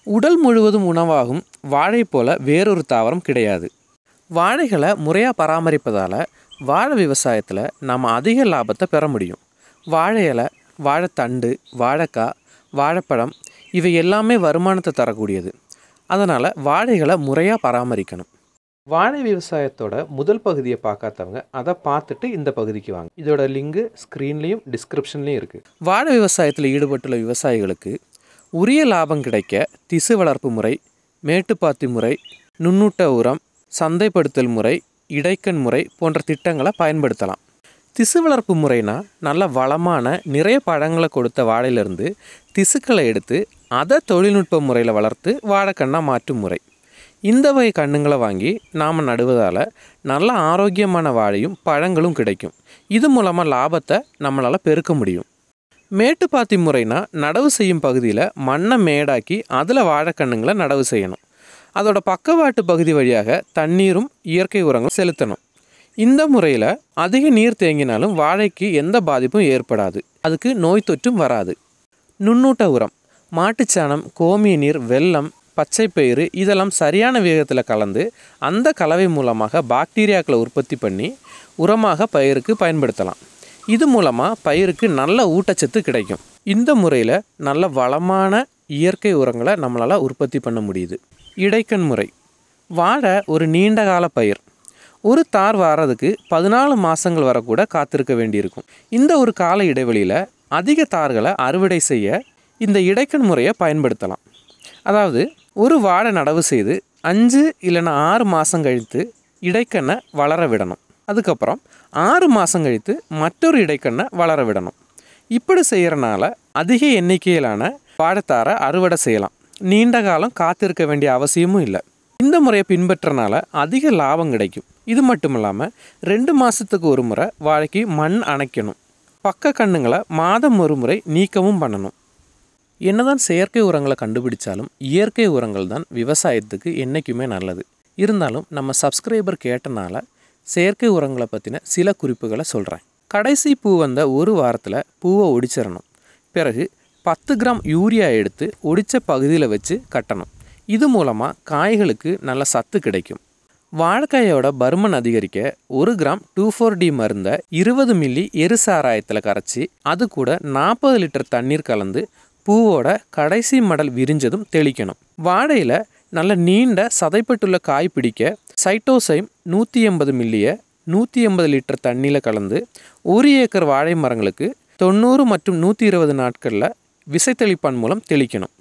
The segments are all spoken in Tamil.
உடல் முழுவதும் உணவாகும் வாழை போல வேறொரு தாவரம் கிடையாது. வாழைகளை முறையாக பராமரிப்பதால் வாழை விவசாயத்தில் நாம் அதிக லாபத்தை பெற முடியும். வாழை இலை, வாழைத்தண்டு, வாழைக்காய், வாழைப்பழம் இவை எல்லாமே வருமானத்தை தரக்கூடியது. அதனால் வாழைகளை முறையாக பராமரிக்கணும். வாழை விவசாயத்தோட முதல் பகுதியை பார்க்காதவங்க அதை பார்த்துட்டு இந்த பகுதிக்கு வாங்க. இதோட லிங்கு ஸ்க்ரீன்லேயும் டிஸ்கிரிப்ஷன்லேயும் இருக்குது. வாழை விவசாயத்தில் ஈடுபட்டுள்ள விவசாயிகளுக்கு உரிய லாபம் கிடைக்க திசு வளர்ப்பு முறை, மேட்டுப்பாத்தி முறை, நுண்ணூட்ட உரம், சந்தைப்படுத்தல் முறை, இடைக்கண் முறை போன்ற திட்டங்களை பயன்படுத்தலாம். திசு வளர்ப்பு முறைனா நல்ல வளமான நிறைய பழங்களை கொடுத்த வாழையிலிருந்து திசுக்களை எடுத்து அதை தொழில்நுட்ப முறையில் வளர்த்து வாழைக்கண்ணாக மாற்றும் முறை. இந்த வகை கண்ணுங்களை வாங்கி நாம் நடுவதால் நல்ல ஆரோக்கியமான வாழையும் பழங்களும் கிடைக்கும். இது மூலமாக லாபத்தை நம்மளால் பெருக்க முடியும். மேட்டுப்பாத்தி முறைனா நடவு செய்யும் பகுதியில் மண்ணை மேடாக்கி அதில் வாழைக்கண்ணுங்களை நடவு செய்யணும். அதோட பக்கவாட்டு பகுதி வழியாக தண்ணீரும் இயற்கை உரங்களும் செலுத்தணும். இந்த முறையில் அதிக நீர் தேங்கினாலும் வாழைக்கு எந்த பாதிப்பும் ஏற்படாது. அதுக்கு நோய் தொற்றும் வராது. நுண்ணூட்ட உரம் மாட்டுச்சாணம், கோமிய நீர், வெல்லம், பச்சைப்பயிறு இதெல்லாம் சரியான வேகத்தில் கலந்து அந்த கலவை மூலமாக பாக்டீரியாக்களை உற்பத்தி பண்ணி உரமாக பயிருக்கு பயன்படுத்தலாம். இது மூலமாக பயிருக்கு நல்ல ஊட்டச்சத்து கிடைக்கும். இந்த முறையில் நல்ல வளமான இயற்கை உரங்களை நம்மளால் உற்பத்தி பண்ண முடியுது. இடைக்கண் முறை. வாழை ஒரு நீண்ட கால பயிர். ஒரு தார் வாரதுக்கு 14 மாதங்கள் வர கூட காத்திருக்க வேண்டியிருக்கும். இந்த ஒரு கால இடைவெளியில் அதிக தார்களை அறுவடை செய்ய இந்த இடைக்கண் முறையை பயன்படுத்தலாம். அதாவது ஒரு வாழை நடவு செய்து 5 இல்லைன்னா 6 மாதம் கழித்து இடைக்கண்ணை வளர விடணும். அதுக்கப்புறம் 6 மாதம் கழித்து மற்றொரு இடைக்கண்ணை வளர விடணும். இப்படி செய்கிறனால அதிக எண்ணிக்கையிலான வாழைத்தாரை அறுவடை செய்யலாம். நீண்ட காலம் காத்திருக்க வேண்டிய அவசியமும் இல்லை. இந்த முறையை பின்பற்றனால அதிக லாபம் கிடைக்கும். இது மட்டும் இல்லாமல் 2 மாதத்துக்கு ஒரு முறை வாழைக்கு மண் அணைக்கணும். பக்க கண்ணுங்களை மாதம் ஒரு முறை நீக்கவும் பண்ணணும். என்னதான் செயற்கை உரங்களை கண்டுபிடிச்சாலும் இயற்கை உரங்கள் தான் விவசாயத்துக்கு என்றைக்குமே நல்லது. இருந்தாலும் நம்ம சப்ஸ்கிரைபர் கேட்டனால செயற்கை உரங்களை பற்றின சில குறிப்புகளை சொல்கிறேன். கடைசி பூ வந்த ஒரு வாரத்தில் பூவை ஒடிச்சிடணும். பிறகு 10 கிராம் யூரியா எடுத்து ஒடித்த பகுதியில் வச்சு கட்டணும். இது மூலமாக காய்களுக்கு நல்ல சத்து கிடைக்கும். வாழைக்காயோட பருமன் அதிகரிக்க 1 கிராம் 2,4-D மருந்தை 20 மில்லி எருசாராயத்தில் கரைச்சி அது கூட 40 லிட்டர் தண்ணீர் கலந்து பூவோட கடைசி மடல் விரிஞ்சதும் தெளிக்கணும். வாழையில் நல்ல நீண்ட சதைப்பட்டுள்ள காய் பிடிக்க சைட்டோசைம் 180 மில்லியை 180 லிட்டர் தண்ணியில் கலந்து 1 ஏக்கர் வாழை மரங்களுக்கு 90 மற்றும் 120 நாட்களில் விசைத்தளிப்பான் மூலம் தெளிக்கணும்.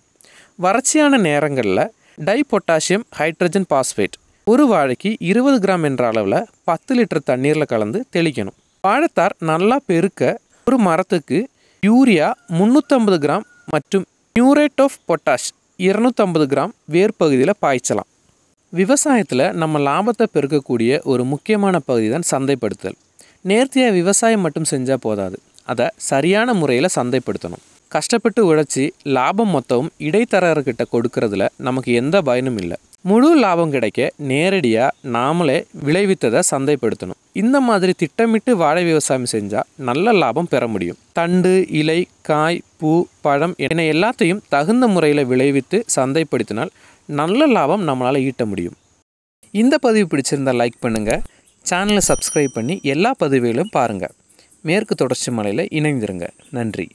வறட்சியான நேரங்களில் டைபொட்டாசியம் ஹைட்ரஜன் பாஸ்பேட் ஒரு வாழைக்கு 20 கிராம் என்ற அளவில் 10 லிட்டர் தண்ணீரில் கலந்து தெளிக்கணும். வாழைத்தார் நல்லா பெருக்க ஒரு மரத்துக்கு யூரியா 350 கிராம் மற்றும் மியூரேட் ஆஃப் பொட்டாஷ் 250 கிராம் வேர்பகுதியில் பாய்ச்சலாம். விவசாயத்தில் நம்ம லாபத்தை பெருக்கக்கூடிய ஒரு முக்கியமான பகுதி தான் சந்தைப்படுத்தல். நேர்த்தியாக விவசாயம் மட்டும் செஞ்சால் போதாது, அதை சரியான முறையில் சந்தைப்படுத்தணும். கஷ்டப்பட்டு உழைச்சி லாபம் மொத்தமும் இடைத்தரகர்கிட்ட கொடுக்கறதுல நமக்கு எந்த பயனும் இல்லை. முழு லாபம் கிடைக்க நேரடியாக நாமளே விளைவித்ததை சந்தைப்படுத்தணும். இந்த மாதிரி திட்டமிட்டு வாழை விவசாயம் செஞ்சால் நல்ல லாபம் பெற முடியும். தண்டு, இலை, காய், பூ, பழம் என எல்லாத்தையும் தகுந்த முறையில் விளைவித்து சந்தைப்படுத்தினால் நல்ல லாபம் நம்மளால் ஈட்ட முடியும். இந்த பதிவு பிடிச்சிருந்தால் லைக் பண்ணுங்கள். சேனலை சப்ஸ்கிரைப் பண்ணி எல்லா பதிவுகளும் பாருங்கள். மேற்கு தொடர்ச்சி மலையில் இணைந்திருங்க. நன்றி.